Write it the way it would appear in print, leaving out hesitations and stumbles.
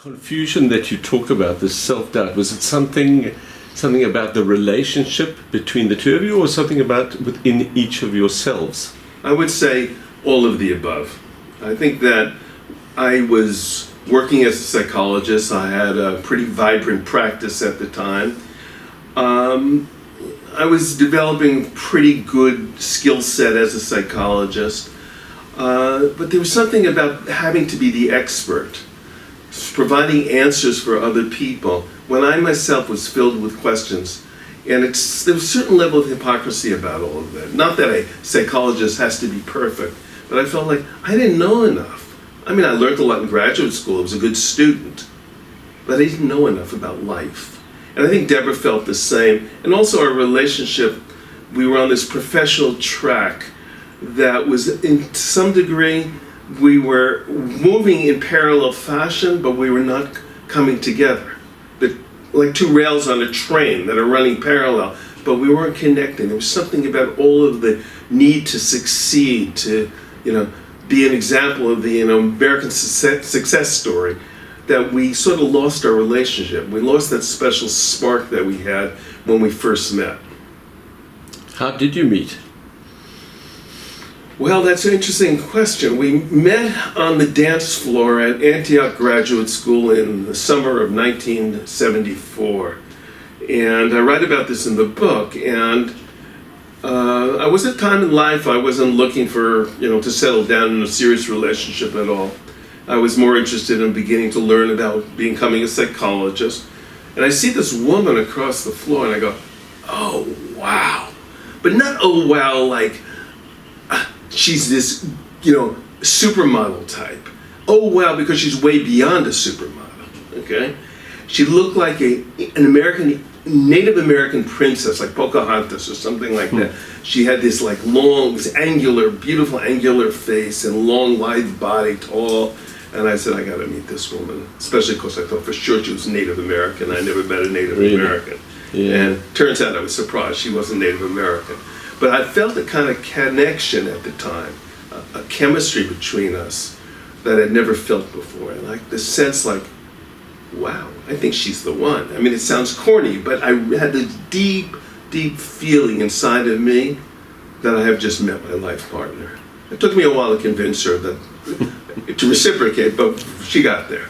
confusion that you talk about, this self-doubt, was it something about the relationship between the two of you, or something about within each of yourselves? I would say all of the above. I think that I was working as a psychologist. I had a pretty vibrant practice at the time. I was developing a pretty good skill set as a psychologist, but there was something about having to be the expert, providing answers for other people, when I myself was filled with questions. And there was a certain level of hypocrisy about all of that. Not that a psychologist has to be perfect, but I felt like I didn't know enough. I mean, I learned a lot in graduate school. I was a good student, but I didn't know enough about life. And I think Deborah felt the same. And also our relationship, we were on this professional track that was, in some degree, we were moving in parallel fashion, but we were not coming together. Like two rails on a train that are running parallel, but we weren't connecting. There was something about all of the need to succeed, to be an example of the American success story, that we sort of lost our relationship. We lost that special spark that we had when we first met. How did you meet? Well, that's an interesting question. We met on the dance floor at Antioch Graduate School in the summer of 1974. And I write about this in the book. And I was at a time in life I wasn't looking for, to settle down in a serious relationship at all. I was more interested in beginning to learn about becoming a psychologist. And I see this woman across the floor and I go, oh, wow. But not, oh, wow, like, she's this, supermodel type. Oh, wow, because she's way beyond a supermodel, okay? She looked like an Native American princess, like Pocahontas or something like that. She had this long, this angular, beautiful angular face and long, lithe body, tall. And I said, I gotta meet this woman, especially because I thought for sure she was Native American. I never met a Native American. Yeah. And turns out I was surprised she wasn't Native American. But I felt a kind of connection at the time, a chemistry between us that I'd never felt before. And like this sense like, wow, I think she's the one. I mean, it sounds corny, but I had this deep, deep feeling inside of me that I have just met my life partner. It took me a while to convince her that to reciprocate, but she got there.